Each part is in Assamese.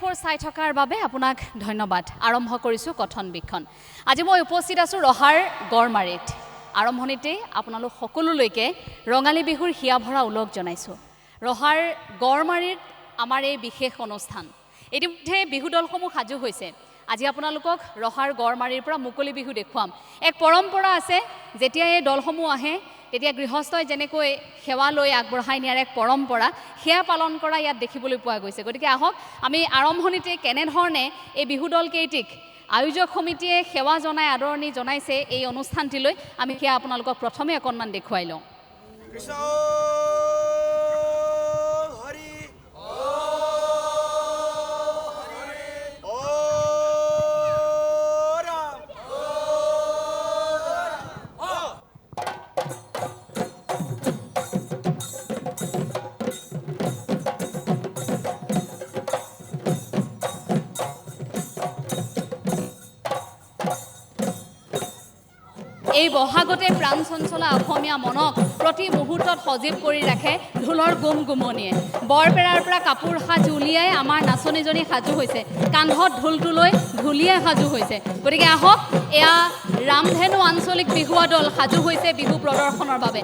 24 চাই থকাৰ বাবে আপোনাক ধন্যবাদ আৰম্ভ কৰিছোঁ কথন বিক্ষণ আজি মই উপস্থিত আছোঁ ৰহাৰ গড়মাৰীত আৰম্ভণিতে আপোনালোক সকলোলৈকে ৰঙালী বিহুৰ হিয়া ভৰা উলগ জনাইছোঁ ৰহাৰ গড়মাৰীত আমাৰ এই বিশেষ অনুষ্ঠান ইতিমধ্যে বিহু দলসমূহ সাজু হৈছে আজি আপোনালোকক ৰহাৰ গড়মাৰীৰ পৰা মুকলি বিহু দেখুৱাম এক পৰম্পৰা আছে যেতিয়া এই দলসমূহ আহে তেতিয়া গৃহস্থই যেনেকৈ সেৱা লৈ আগবঢ়াই নিয়াৰ এক পৰম্পৰা সেয়া পালন কৰা ইয়াত দেখিবলৈ পোৱা গৈছে গতিকে আহক আমি আৰম্ভণিতে কেনেধৰণে এই বিহু দল কেইটিক আয়োজক সমিতিয়ে সেৱা জনাই আদৰণি জনাইছে এই অনুষ্ঠানটিলৈ আমি সেয়া আপোনালোকক প্ৰথমে অকণমান দেখুৱাই লওঁ এই বহাগতে প্ৰাণ চঞ্চলা অসমীয়া মনক প্ৰতি মুহূৰ্তত সজীৱ কৰি ৰাখে ঢোলৰ গুমগুমনিয়ে বৰপেৰাৰ পৰা কাপোৰ সাজ উলিয়াই আমাৰ নাচনীজনী সাজু হৈছে কান্ধত ঢোলটো লৈ ঢুলীয়াই সাজু হৈছে গতিকে আহক এয়া ৰামধেনু আঞ্চলিক বিহুৱা দল সাজু হৈছে বিহু প্ৰদৰ্শনৰ বাবে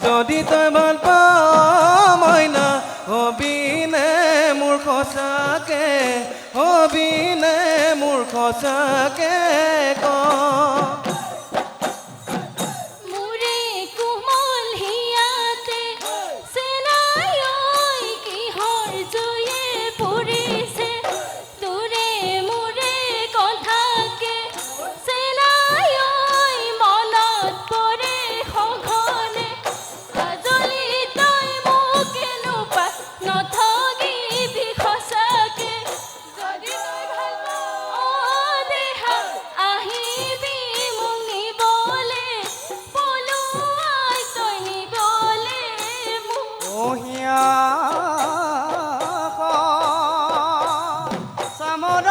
যদি তই ভাল পাওঁ মই সঁচাকে মোৰে কোমল হিয়াতে চেনাই ঐ কিহৰ জুয়ে পৰিছে তোৰে মোৰে কথাকে চেনাই ঐ মনত পৰে সঘনে আজলি তই মোক নোপা নথগিবি সঁচাকে যদি তই ভাল পাৱ দেহা আহিবি মোক নিবলে পলুৱাই তই নিবলে মোক ওহিয়া চামৰ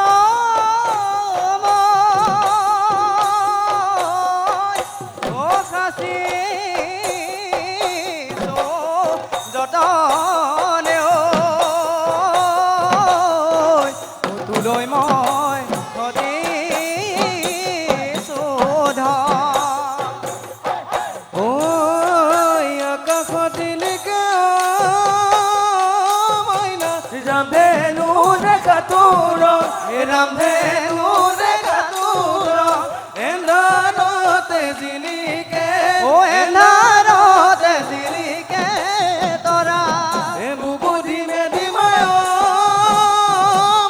ও সাচি যতনে তুলৈ মই সদিছো ঐ আকাশত এনেকে মইনা ৰামধেনু দেখা তোৰ ৰামধেনু দেখা তোৰ এন্ধাৰতে জিলিকে এন্ধাৰতে জিলিকে তৰা বুকু দিমে দিমায়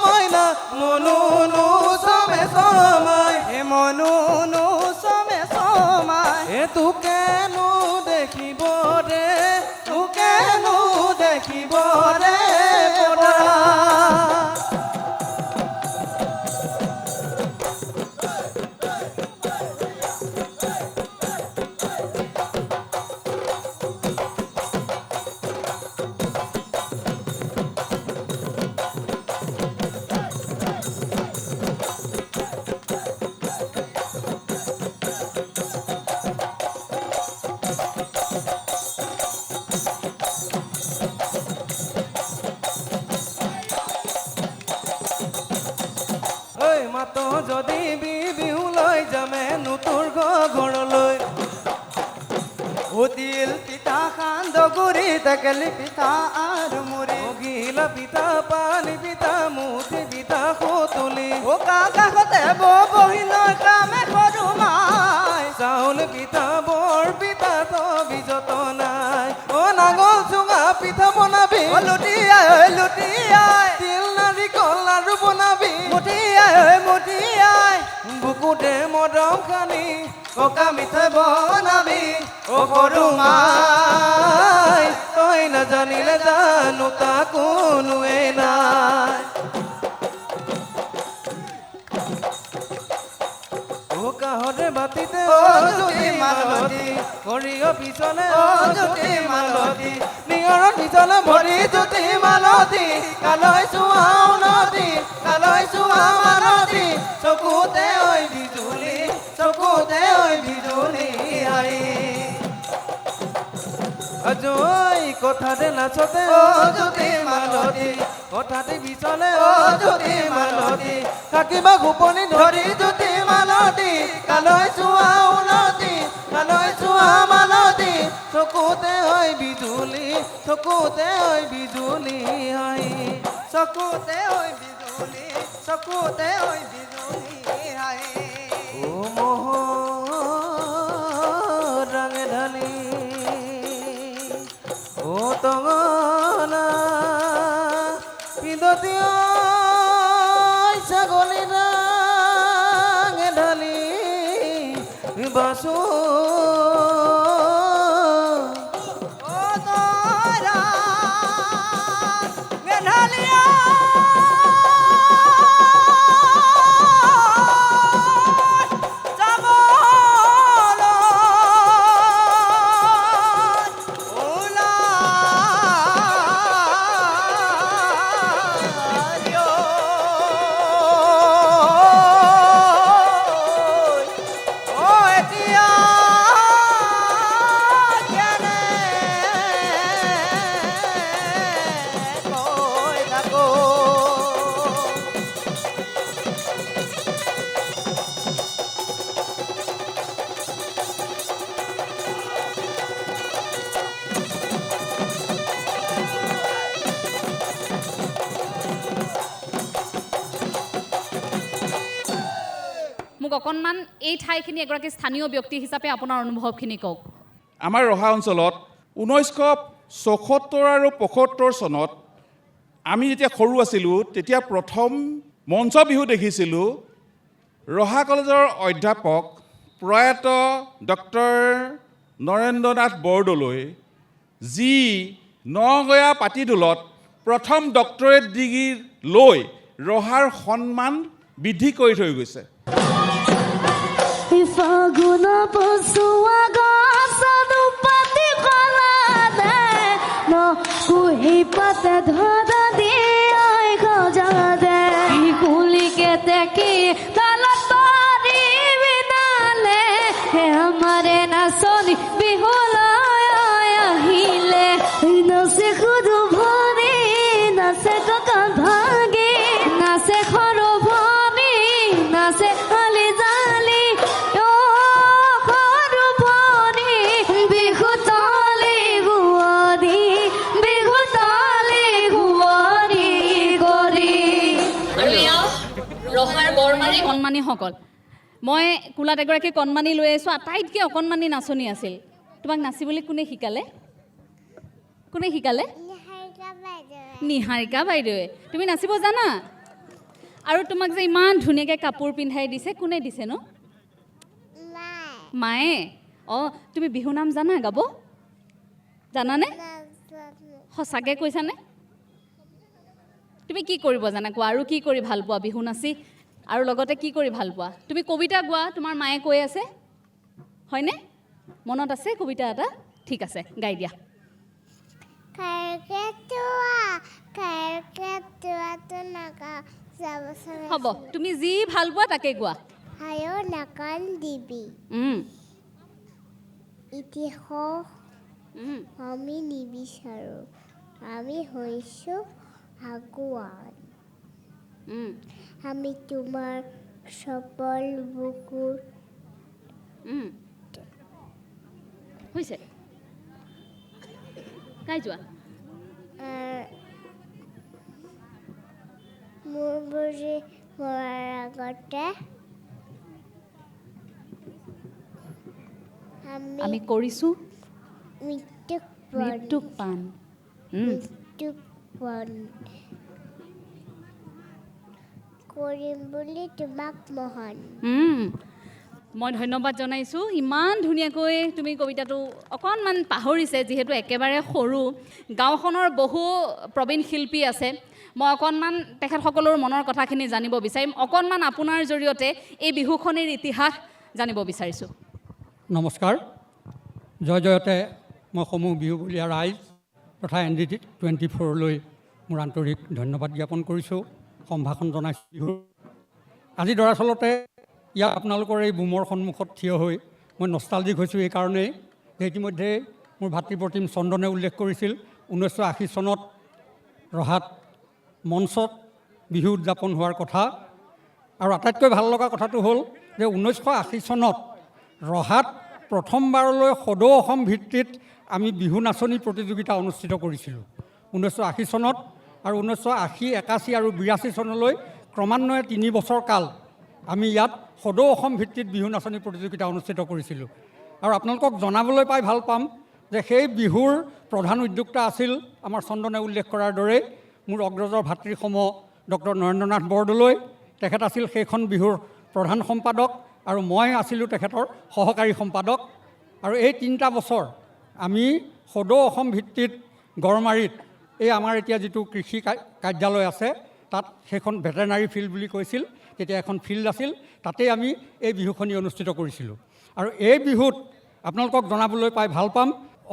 মইনা মনুনু চমে চমাই মনুনু চমে চমাই তোকেনো দেখিব ৰে তোকেনো দেখিব ৰে পৰা ঐ মাতো যদি বিহুলৈ যামে নুতুৰ ঘৰলৈ তিল পিঠা সান্দগুৰি টেকেলি পিঠা আৰু মুড়ি গিলা পিঠা পানী পিঠা মুঠি পিঠা সুতুলি কাষতে বহিলৈ কামে সৰু মাই চাউল পিঠা বৰ পিঠা তবি যত নাই নাঙল চুঙা পিঠা বনাবি লুটিয়াই তিল নাৰিকল লাৰু বনাবি মটিয়াই বুকুতে মদম খানি ককা মিঠৈ বনাবি সৰু মাই তই নাজানিলে জানো তা কোনোৱে নাই কাহৰে বাতিতে জ্যোতি মালতী সৰিয়হ পিছলে জ্যোতি মালতী নিয়ৰৰ পিছলে ভৰি জ্যোতি মালতী কালৈ চুৱাও নদী কালৈ চুৱা মালতী চকুতে ঐ বিজুলী আই অজয় কথাতে নাচতে জ্যোতি মালতী কথাতে পিছলে জ্যোতি মালতী থাকিবা গোপনি ধৰি জ্যোতি মালতী কালৈ চুৱাও নদী কালৈ চুৱা মালতী চকুতে ঐ বিজুলী আই চকুতে ঐ বিজুলী আই ও মোহ ৰঙে ঢালি ও টঙনা পিদতীয় ছাগলী ৰাঙে ঢালি বাসু অকণমান এই ঠাইখিনি এগৰাকী স্থানীয় ব্যক্তি হিচাপে আপোনাৰ অনুভৱখিনি কওক। আমাৰ ৰহা অঞ্চলত 1974 আৰু 75 চনত আমি যেতিয়া সৰু আছিলোঁ তেতিয়া প্ৰথম মঞ্চ বিহু দেখিছিলোঁ ৰহা কলেজৰ অধ্যাপক প্ৰয়াত ডক্টৰ নৰেন্দ্ৰ নাথ বৰদলৈ, যি নগঞা পাটিদোলত প্ৰথম ডক্টৰেট ডিগ্ৰী লৈ ৰহাৰ সন্মান বৃদ্ধি কৰি থৈ গৈছে। ফাগুন পচুৱা গছত পাতি কলা দে ন কুহি পাতে ধৰা দিয়ে গজা দে কুলিকে দেখি তালত পাৰি বিনালে হে আমাৰে নাচনি বিহুলৈ আহিলে নাচে খুদু ভৰি নাচে কঁকাল ভাঙি নাচে সৰু ভৰি নাচে আলি জালি কণমানিসকল, মই কোলাত এগৰাকী কণমানি লৈ আহিছোঁ, আটাইতকৈ অকণমানি নাচনী আছিল। তোমাক নাচিবলৈ কোনে শিকালে? কোনে শিকালে? নিহাৰিকা বাইদেৱে। তুমি নাচিব জানা? আৰু তোমাক যে ইমান ধুনীয়াকৈ কাপোৰ পিন্ধাই দিছে, কোনে দিছে ন? মায়ে। অঁ, তুমি বিহু নাম জানা গাব? জানানে? সঁচাকৈ কৈছানে? তুমি কি কৰিব জানা কোৱা? আৰু কি কৰি ভাল পোৱা বিহু নাচি? আৰু লগতে কি কৰি ভাল পোৱা? তুমি কবিতা গোৱা, তোমাৰ মায়ে কৈ আছে, হয়নে? মনত আছে কবিতা এটা? ঠিক আছে, গাই দিয়া। হ'ব, তুমি যি ভাল পোৱা তাকে গোৱা। নাকাল দিবি ইতিহাস আমি নিবিচাৰোঁ, আমি হৈছোঁ আগুৱান। আমি তোমাৰ চপল বুকুৰ হৈছে গাই যোৱা। মোৰ বুজি মৰাৰ আগতে আমি কৰিছোঁ মৃত্যুক পাণ। কৰিম বুলি তোমাক মহান। মই ধন্যবাদ জনাইছোঁ। ইমান ধুনীয়াকৈ তুমি কবিতাটো অকণমান পাহৰিছে, যিহেতু একেবাৰে সৰু। গাঁওখনৰ বহু প্ৰবীণ শিল্পী আছে, মই অকণমান তেখেতসকলৰ মনৰ কথাখিনি জানিব বিচাৰিম। অকণমান আপোনাৰ জৰিয়তে এই বিহুখনিৰ ইতিহাস জানিব বিচাৰিছোঁ। নমস্কাৰ, জয় জয়তে মই সমূহ বিহুবলীয়া ৰাইজ তথা ND24লৈ মোৰ আন্তৰিক ধন্যবাদ জ্ঞাপন কৰিছোঁ, সম্ভাষণ জনাইছোঁ বিহুৰ। আজি দৰাচলতে ইয়াত আপোনালোকৰ এই বুমৰ সন্মুখত থিয় হৈ মই নষ্টালজিক হৈছোঁ এইকাৰণেই যে ইতিমধ্যে মোৰ ভাতৃপ্ৰতিম চন্দনে উল্লেখ কৰিছিল 1980 চনত ৰহাত মঞ্চত বিহু উদযাপন হোৱাৰ কথা। আৰু আটাইতকৈ ভাল লগা কথাটো হ'ল যে 1980 চনত ৰহাত প্ৰথমবাৰলৈ সদৌ অসম ভিত্তিত আমি বিহু নাচনী প্ৰতিযোগিতা অনুষ্ঠিত কৰিছিলোঁ 1980 চনত। আৰু 1980, 81 আৰু 82 চনলৈ ক্ৰমান্বয়ে 3 বছৰ কাল আমি ইয়াত সদৌ অসম ভিত্তিত বিহু নাচনী প্ৰতিযোগিতা অনুষ্ঠিত কৰিছিলোঁ। আৰু আপোনালোকক জনাবলৈ পাই ভাল পাম যে সেই বিহুৰ প্ৰধান উদ্যোক্তা আছিল আমাৰ চন্দনে উল্লেখ কৰাৰ দৰে মোৰ অগ্ৰজৰ ভাতৃসম ডক্টৰ নৰেন্দ্ৰ নাথ বৰদলৈ। তেখেত আছিল সেইখন বিহুৰ প্ৰধান সম্পাদক আৰু মই আছিলোঁ তেখেতৰ সহকাৰী সম্পাদক। আৰু এই 3টা বছৰ আমি সদৌ অসম ভিত্তিত গড়মাৰীত এই আমাৰ এতিয়া যিটো কৃষি কাৰ্যালয় আছে তাত সেইখন ভেটেনাৰী ফিল্ড বুলি কৈছিল, তেতিয়া এখন ফিল্ড আছিল, তাতেই আমি এই বিহুখনি অনুষ্ঠিত কৰিছিলোঁ। আৰু এই বিহুত আপোনালোকক জনাবলৈ পাই ভাল পাম,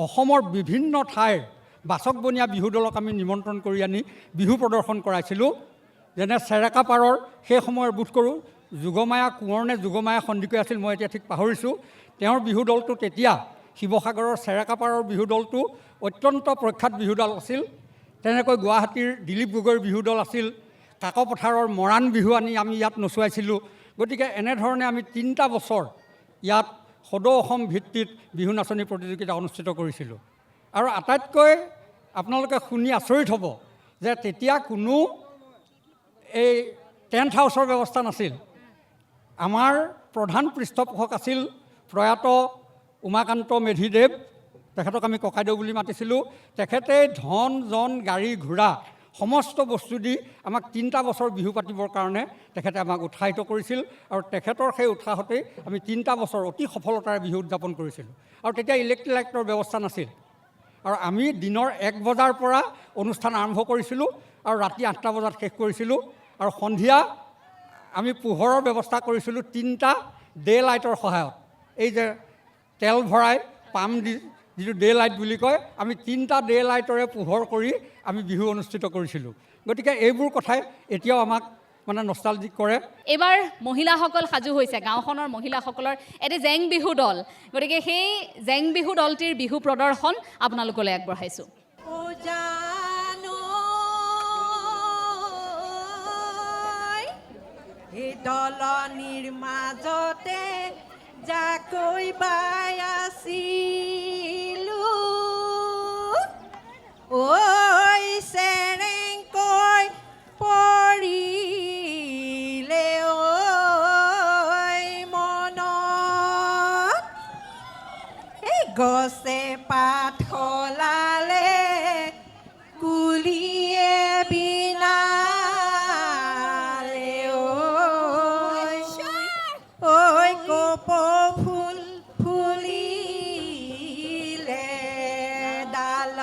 অসমৰ বিভিন্ন ঠাইৰ বাচক বনীয়া বিহু দলক আমি নিমন্ত্ৰণ কৰি আনি বিহু প্ৰদৰ্শন কৰাইছিলোঁ। যেনে চেৰেকাপাৰৰ সেই সময়ৰ বোধ কৰোঁ যোগমায়া কোঁৱৰ নে যোগমায়া সন্দিকৈ আছিল, মই এতিয়া ঠিক পাহৰিছোঁ। তেওঁৰ বিহু দলটো তেতিয়া শিৱসাগৰৰ চেৰেকাপাৰৰ বিহু দলটো অত্যন্ত প্ৰখ্যাত বিহু দল আছিল। তেনেকৈ গুৱাহাটীৰ দিলীপ গগৈৰ বিহু দল আছিল। কাকপথাৰৰ মৰাণ বিহু আনি আমি ইয়াত নচুৱাইছিলোঁ। গতিকে এনেধৰণে আমি 3টা বছৰ ইয়াত সদৌ অসম ভিত্তিত বিহু নাচনী প্ৰতিযোগিতা অনুষ্ঠিত কৰিছিলোঁ। আৰু আটাইতকৈ আপোনালোকে শুনি আচৰিত হ'ব যে তেতিয়া কোনো এই টেণ্ট হাউচৰ ব্যৱস্থা নাছিল। আমাৰ প্ৰধান পৃষ্ঠপোষক আছিল প্ৰয়াত উমাকান্ত মেধিদেৱ, তেখেতক আমি ককাইদেউ বুলি মাতিছিলোঁ। তেখেতে ধন জন গাড়ী ঘোঁৰা সমস্ত বস্তু দি আমাক 3টা বছৰ বিহু পাতিবৰ কাৰণে তেখেতে আমাক উৎসাহিত কৰিছিল আৰু তেখেতৰ সেই উৎসাহতেই আমি 3টা বছৰ অতি সফলতাৰে বিহু উদযাপন কৰিছিলোঁ। আৰু তেতিয়া ইলেক্ট্ৰিক লাইটৰ ব্যৱস্থা নাছিল আৰু আমি দিনৰ 1 বজাৰ পৰা অনুষ্ঠান আৰম্ভ কৰিছিলোঁ আৰু ৰাতি 8টা বজাত শেষ কৰিছিলোঁ। আৰু সন্ধিয়া আমি পোহৰৰ ব্যৱস্থা কৰিছিলোঁ 3টা ডে লাইটৰ সহায়ত। এই যে তেল ভৰাই পাম দি যিটো ডে লাইট বুলি কয়, আমি 3টা ডে লাইটৰে পোহৰ কৰি আমি বিহু অনুষ্ঠিত কৰিছিলোঁ। গতিকে এইবোৰ কথাই এতিয়াও আমাক মানে নষ্টালজিক কৰে। এইবাৰ মহিলাসকল সাজু হৈছে, গাঁওখনৰ মহিলাসকলৰ এটি জেং বিহু দল। গতিকে সেই জেং বিহু দলটিৰ বিহু প্ৰদৰ্শন আপোনালোকলৈ আগবঢ়াইছোঁ। দলনিৰ মাজতে যাকৈ বাই আছিলো, ঐ চেৰেংকৈ পৰিলে ঐ মনত, এই গছে পাত সলালে কুলিয়ে বিনা ফুল ফুলিলে ডাল।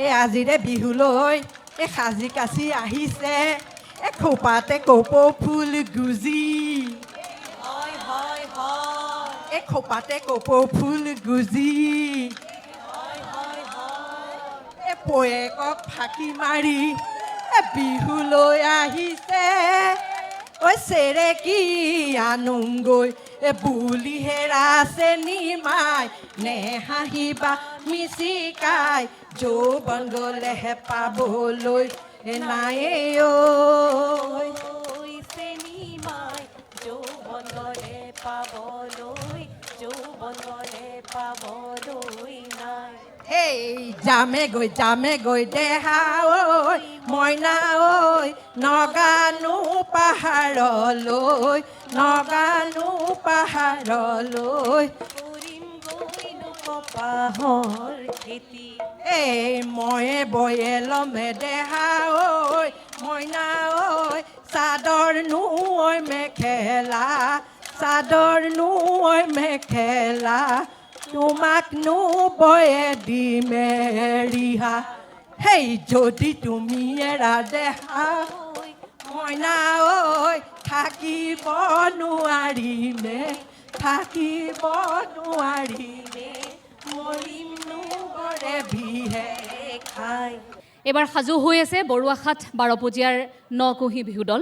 এই আজিৰে বিহুলৈ এই সাজি কাচি আহিছে, এই খোপাতে কপৌ ফুল গুজি, এই খোপাতে কপৌ ফুল গুজি, এই পয়েকক ফাঁকি মাৰি বিহুলৈ আহিছে, ঐ চেৰেকি আনুংগৈ বুলি হেৰাছে নিমাই, নে হাঁহিবা মিচিকাই যৌৱন গ'লেহে পাবলৈ নাই ঐ চেনিমাই, যৌৱন গ'লে পাবলৈ, যৌৱন গ'লে পাবলৈ নাই। এই যামে গৈ দেহা ঐ মইনা ঐ, নগানো পাহাৰলৈ, নগানো পাহাৰলৈ, কৰিম গৈ কপাহৰ খেতি। এই ময়ে বয়ে লমে দেহা ঐ মইনা ঐ, চাদৰ ঐ মেখেলা, চাদৰ ঐ মেখেলা, তোমাক বয়ে দিমে ৰিহা। সেই যদি তুমি এৰা দেহা মইনা ঐ, থাকিব নোৱাৰিমে, থাকিব নোৱাৰিমে, মৰিম বৰে বিহে খাই। এইবাৰ সাজু হৈ আছে বৰুৱাহাট 12পূজীয়াৰ নকুঁহি বিহু দল।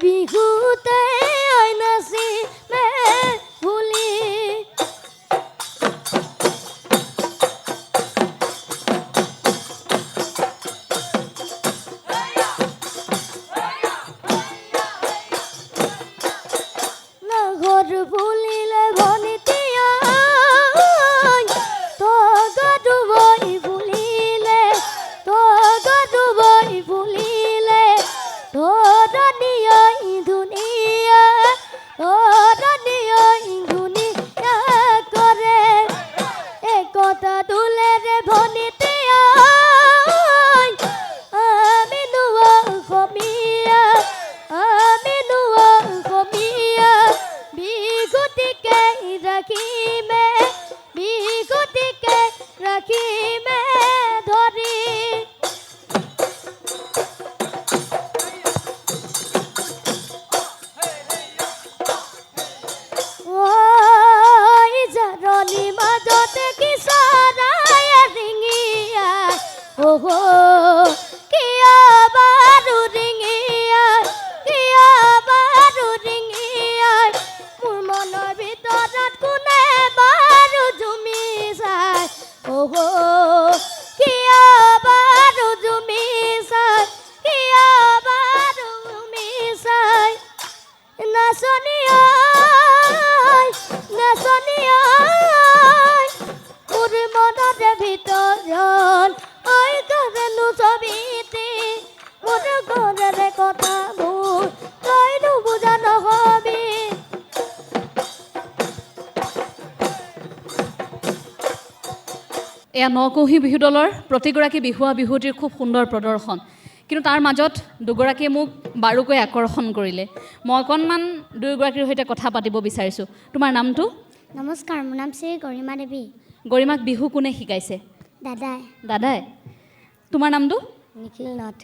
বিহুতে ঐ নাচিমে বুলি নাগৰ বুলিলে ভনিতী আই তগৰ বৈ বুলিলে তগৰ বৈ বুলিলে ধৰণীয় ধুনীয়া ধৰণীয় ধুনীয়া কৰে একতা তোলেৰে ভনিতী আই আমি নোৱা অসমীয়া আমি নোৱা অসমীয়া বিহুটিকে ৰাখিমে বিহুটিকে ৰাখিমে ধৰি ঐ জাৰণি মাজতে কি চৰাই ৰিঙিয়া অহ কিয় বাৰু ৰিঙিয়া কিয় বাৰু ৰিঙিয়া মোৰ মনৰ ভিতৰত কোনে বাৰু জুমি চাই অহ কিয় বাৰু জুমি চাই কিয় বাৰু জুমি চাই নাচনী আই নাচনী আই মোৰ মনৰে ভিতৰত ঐ গৰেনো ছবিতে মোৰ ঘৰেৰে কথাবোৰ তই নুবুজা নহবি এয়া নকৌহি বিহু দলৰ প্ৰতিগৰাকী বিহুৱা বিহুৱতীৰ খুব সুন্দৰ প্ৰদৰ্শন কিন্তু তাৰ মাজত দুগৰাকীয়ে মোক বাৰুকৈ আকৰ্ষণ কৰিলে মই অকণমান দুয়োগৰাকীৰ সৈতে কথা পাতিব বিচাৰিছোঁ তোমাৰ নামটো নমস্কাৰ মোৰ নাম শ্ৰী গৰিমা দেৱী গৰিমাক বিহু কোনে শিকাইছে দাদাই দাদাই তোমাৰ নামটো নিখিল নাথ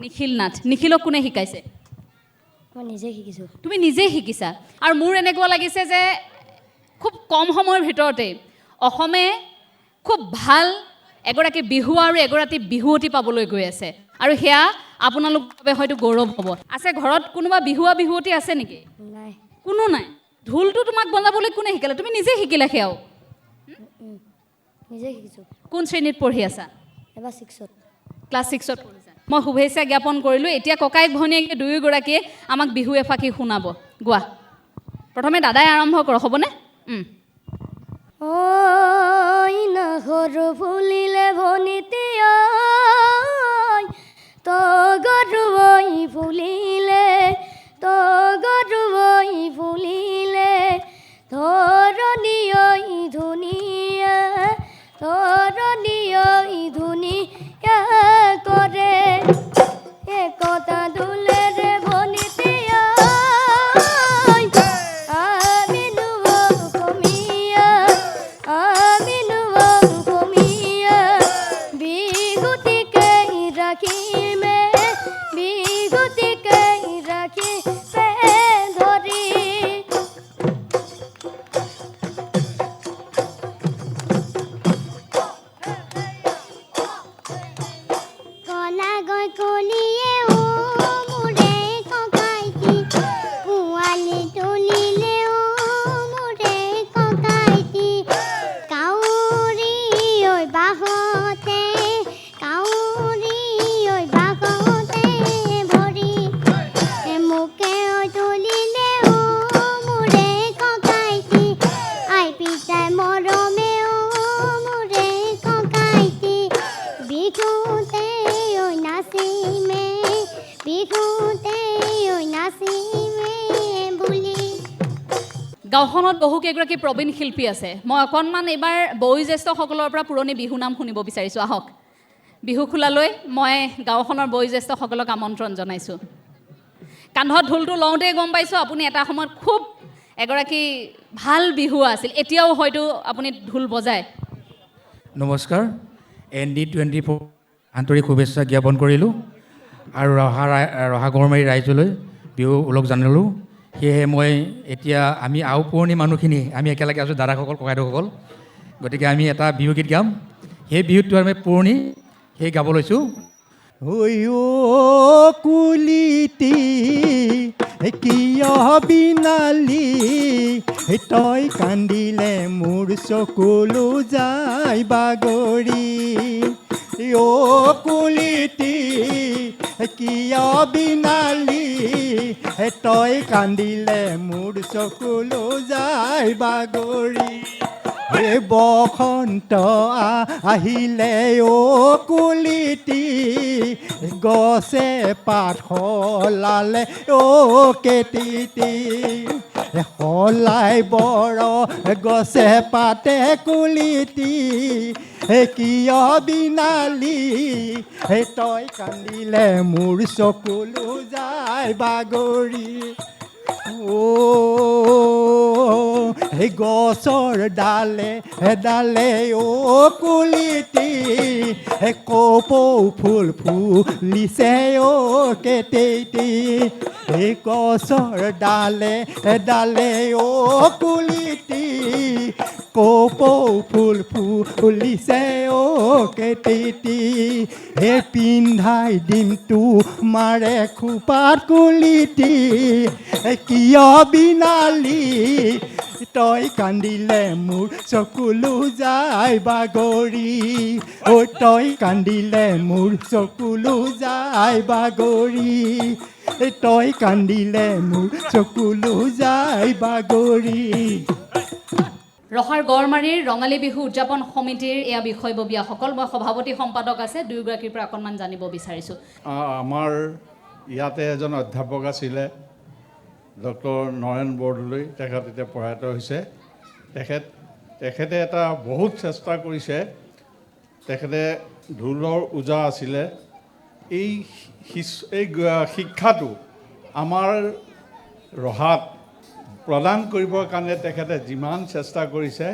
নিখিল নাথ নিখিলক কোনে শিকাইছে মই নিজে শিকিছোঁ তুমি নিজেই শিকিছা আৰু মোৰ এনেকুৱা লাগিছে যে খুব কম সময়ৰ ভিতৰতে অসমে খুব ভাল এগৰাকী বিহুৱা আৰু এগৰাকী বিহুৱতী পাবলৈ গৈ আছে আৰু সেয়া আপোনালোকৰ বাবে হয়তো গৌৰৱ হ'ব আছে ঘৰত কোনোবা বিহুৱা বিহুৱতী আছে নেকি নাই কোনো নাই ঢোলটো তোমাক বজাবলৈ কোনে শিকালে তুমি নিজে শিকিলা সেয়াও নিজে শিকিছোঁ কোন শ্ৰেণীত পঢ়ি আছা এবাৰ 6ত ক্লাছ 6ত পঢ়িছা মই শুভেচ্ছা জ্ঞাপন কৰিলোঁ এতিয়া ককায়েক ভনীয়েকে দুয়োগৰাকীয়ে আমাক বিহু এফাকি শুনাব গোৱা প্ৰথমে দাদাই আৰম্ভ কৰ হ'বনে ঐ নাহৰ ফুলিলে ভনিতী আই তগৰ বৈ ফুলিলে তগৰ বৈ ফুলিলে ধৰণীয় ধুনীয়া ধৰণীয় ধুনীয়া কৰে একতা দোলেৰে ভনিতী আই আমি নোৱা অসমীয়া আমি নোৱা অসমীয়া বিহুটিকে ৰাখিমে বিহুটিকে ৰাখিমে ধৰি কলা গৈ কলিয়ে ও মোৰে ককাইটি পোৱালি তুলিলে ও মোৰে ককাইটি কাউৰী ঐ বাহতে কাউৰী ঐ বাহতে ভৰি মোকে তুলিলে ও মোৰে ককাইটি আই পিতাই মৰমে ও মোৰে ককাইটি বিহুতে ঐ নাচিমে বিহুতে ঐ নাচিমে বুলি গাঁওখনত বহুকেইগৰাকী প্ৰবীণ শিল্পী আছে মই অকণমান এইবাৰ বয়োজ্যেষ্ঠসকলৰ পৰা পুৰণি বিহু নাম শুনিব বিচাৰিছোঁ আহক বিহু খোলালৈ মই গাঁওখনৰ বয়োজ্যেষ্ঠসকলক আমন্ত্ৰণ জনাইছোঁ কান্ধত ঢোলটো লওঁতেই গম পাইছোঁ আপুনি এটা সময়ত খুব এগৰাকী ভাল বিহুৱা আছিল এতিয়াও হয়তো আপুনি ঢোল বজায় নমস্কাৰ ND24 আন্তৰিক শুভেচ্ছা জ্ঞাপন কৰিলোঁ আৰু ৰহা গড়মাৰী ৰাইজলৈ বিহু ওলগ জানিলোঁ সেয়েহে মই এতিয়া আমি আও পুৰণি মানুহখিনি আমি একেলগে আছোঁ দাদাসকল ককাইদেউসকল গতিকে আমি এটা বিহুগীত গাম সেই বিহুটো আমি পুৰণি সেই গাব লৈছোঁ কুলিতি কিয় বিনালি তই কান্দিলে মোৰ চকুলো যায় বাগৰি অ' কুলিটি কিয় বিনালি তই কান্দিলে মোৰ চকুলো যায় বাগৰি বসন্ত আহিলে অ' কুলিটি গছে পাত সলালে অ' কেতিতি সলাই বৰ গছে পাতে কুলিটি কিয় বিনালি তই কান্দিলে মোৰ চকুলো যায় বাগৰি এই গছৰ ডালে ডালে অ' কুলিটি কপৌ ফুল ফুলিছে অ' কেতেইটি এই গছৰ ডালে ডালে অ' কুলিটি কপৌ ফুল ফুলিছে অ' কেতেইটি হে পিন্ধাই দিমটো মাৰে খোপাত কুলিটি কিয় বিনালি তই কান্দিলে মোৰ চকুলো যায় বাগৰি অ' তই কান্দিলে মোৰ চকুলো যায় বাগৰি তই কান্দিলে মোৰ চকুলো যায় বাগৰি ৰহাৰ গড়মাৰীৰ ৰঙালী বিহু উদযাপন সমিতিৰ এয়া বিষয়ববীয়াসকল মই সভাপতি সম্পাদক আছে দুয়োগৰাকীৰ পৰা অকণমান জানিব বিচাৰিছোঁ আমাৰ ইয়াতে এজন অধ্যাপক আছিলে ডক্টৰ নৰেন বৰদলৈ তেখেত এতিয়া প্ৰয়াত হৈছে তেখেতে এটা বহুত চেষ্টা কৰিছে তেখেতে ঢোলৰ ওজা আছিলে এই শিক্ষাটো আমাৰ ৰহাত প্ৰদান কৰিবৰ কাৰণে তেখেতে যিমান চেষ্টা কৰিছে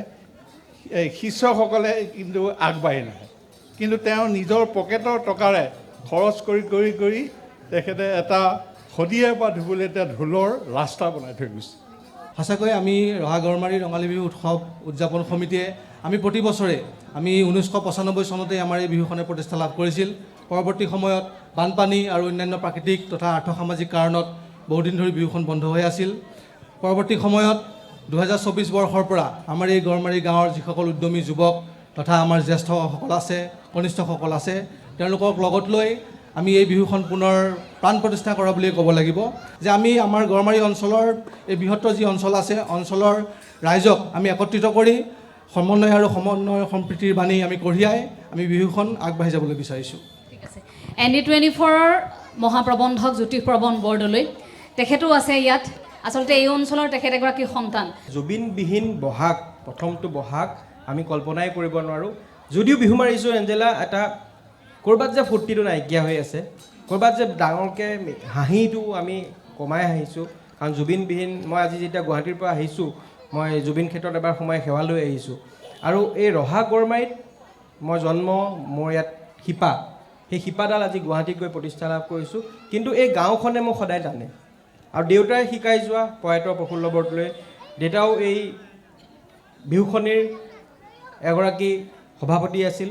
এই শিষ্যসকলে কিন্তু আগবাঢ়ি নাহে কিন্তু তেওঁ নিজৰ পকেটৰ টকাৰে খৰচ কৰি তেখেতে এটা শদিয়াৰ পৰা ধুবলৈ এতিয়া ঢোলৰ ৰাস্তা বনাই থৈ গৈছে সঁচাকৈ আমি ৰহা গড়মাৰী ৰঙালী বিহু উৎসৱ উদযাপন সমিতিয়ে আমি প্ৰতি বছৰে আমি 1995 চনতে আমাৰ এই বিহুখনে প্ৰতিষ্ঠা লাভ কৰিছিল পৰৱৰ্তী সময়ত বানপানী আৰু অন্যান্য প্ৰাকৃতিক তথা আৰ্থসামাজিক কাৰণত বহুদিন ধৰি বিহুখন বন্ধ হৈ আছিল পৰৱৰ্তী সময়ত 2024 বৰ্ষৰ পৰা আমাৰ এই গড়মাৰী গাঁৱৰ যিসকল উদ্যমী যুৱক তথা আমাৰ জ্যেষ্ঠসকল আছে কনিষ্ঠসকল আছে তেওঁলোকক লগত লৈ আমি এই বিহুখন পুনৰ প্ৰাণ প্ৰতিষ্ঠা কৰা বুলিয়ে ক'ব লাগিব যে আমি আমাৰ গড়মাৰী অঞ্চলৰ এই বৃহত্তৰ যি অঞ্চল আছে অঞ্চলৰ ৰাইজক আমি একত্ৰিত কৰি সমন্বয় আৰু সম্প্ৰীতিৰ বাণী আমি কঢ়িয়াই আমি বিহুখন আগবাঢ়ি যাবলৈ বিচাৰিছোঁ ঠিক আছে ND24ৰ মহাপ্ৰবন্ধক জ্যোতিপ্ৰবন বৰদলৈ তেখেতো আছে ইয়াত আচলতে এই অঞ্চলৰ তেখেত এগৰাকী সন্তান জুবিনবিহীন বহাগ প্ৰথমটো বহাগ আমি কল্পনাই কৰিব নোৱাৰোঁ যদিও বিহু মাৰিছোঁ এঞ্জেলা এটা ক'ৰবাত যে ফূৰ্তিটো নাইকিয়া হৈ আছে ক'ৰবাত যে ডাঙৰকৈ হাঁহিটো আমি কমাই আহিছোঁ কাৰণ জুবিনবিহীন মই আজি যেতিয়া গুৱাহাটীৰ পৰা আহিছোঁ মই জুবিন ক্ষেত্ৰত এবাৰ সোমাই সেৱা লৈ আহিছোঁ আৰু এই ৰহা গড়মাৰীত মই জন্ম মোৰ ইয়াত শিপা সেই শিপাডাল আজি গুৱাহাটীত গৈ প্ৰতিষ্ঠা লাভ কৰিছোঁ কিন্তু এই গাঁওখনে মোক সদায় জানে আৰু দেউতাই শিকাই যোৱা প্ৰয়াত প্ৰফুল্ল বৰদলৈ দেউতাও এই বিহুখনিৰ এগৰাকী সভাপতি আছিল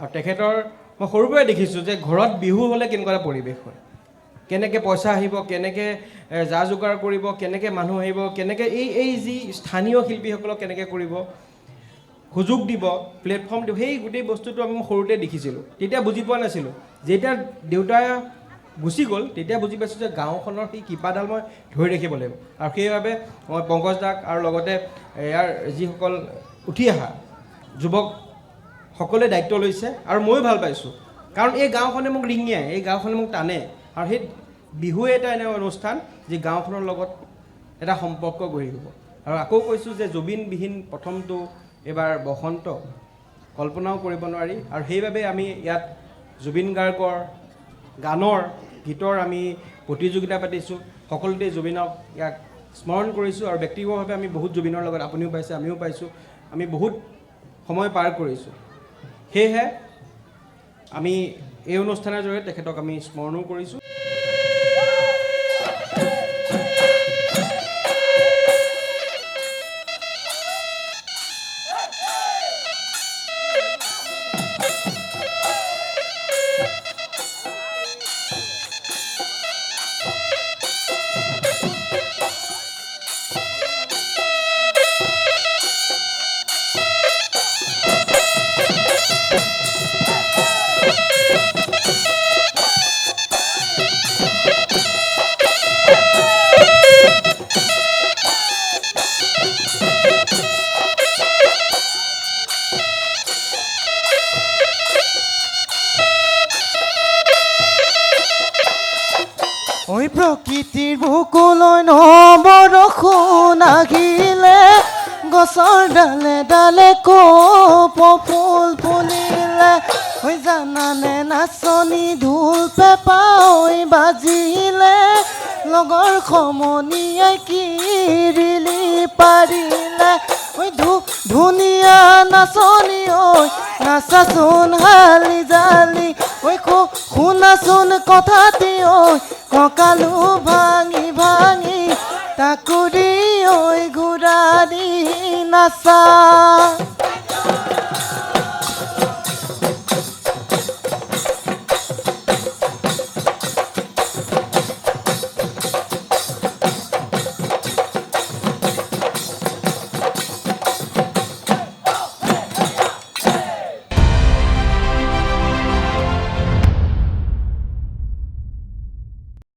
আৰু তেখেতৰ মই সৰুৰ পৰাই দেখিছোঁ যে ঘৰত বিহু হ'লে কেনেকুৱা এটা পৰিৱেশ হয় কেনেকৈ পইচা আহিব কেনেকৈ যা যোগাৰ কৰিব কেনেকৈ মানুহ আহিব কেনেকৈ এই যি স্থানীয় শিল্পীসকলক কেনেকৈ কৰিব সুযোগ দিব প্লেটফৰ্ম দিব সেই গোটেই বস্তুটো আমি সৰুতে দেখিছিলোঁ তেতিয়া বুজি পোৱা নাছিলোঁ যেতিয়া দেউতাই গুচি গ'ল তেতিয়া বুজি পাইছোঁ যে গাঁওখনৰ সেই কিপাডাল মই ধৰি ৰাখিব লাগিব আৰু সেইবাবে মই পংকজ দাক আৰু লগতে ইয়াৰ যিসকল উঠি অহা যুৱক সকলোৱে দায়িত্ব লৈছে আৰু ময়ো ভাল পাইছোঁ কাৰণ এই গাঁওখনে মোক ৰিঙিয়াই এই গাঁওখনে মোক টানে আৰু সেই বিহু এটা এনে অনুষ্ঠান যি গাঁওখনৰ লগত এটা সম্পৰ্ক গঢ়ি হ'ব আৰু আকৌ কৈছোঁ যে জুবিনবিহীন প্ৰথমটো এইবাৰ বসন্ত কল্পনাও কৰিব নোৱাৰি আৰু সেইবাবে আমি ইয়াত জুবিন গাৰ্গৰ গানৰ গীতৰ আমি প্ৰতিযোগিতা পাতিছোঁ সকলোতে জুবিনক ইয়াক স্মৰণ কৰিছোঁ আৰু ব্যক্তিগতভাৱে আমি বহুত জুবিনৰ লগত আপুনিও পাইছে আমিও পাইছোঁ আমি বহুত সময় পাৰ কৰিছোঁ সেয়েহে আমি এই অনুষ্ঠানৰ জৰিয়তে তেখেতক আমি স্মৰণো কৰিছোঁ ঐ প্ৰকৃতিৰ বুকুলৈ নবৰষুণ আহিলে গছৰ ডালে ডালে কপৌ ফুল ফুলিলে ঐ জানানে নাচনী ঢোল পেঁপা ঐ বাজিলে লগৰ সমনীয়াই কিৰিলি পাৰিলে ঐ ধুনীয়া নাচনী ঐ নাচাচোন হালি জালি ঐ শুনাচোন কথাটি ঐ কঁকালো ভাঙি ভাঙি তাকুৰি ঐ ঘূৰা দি নাচা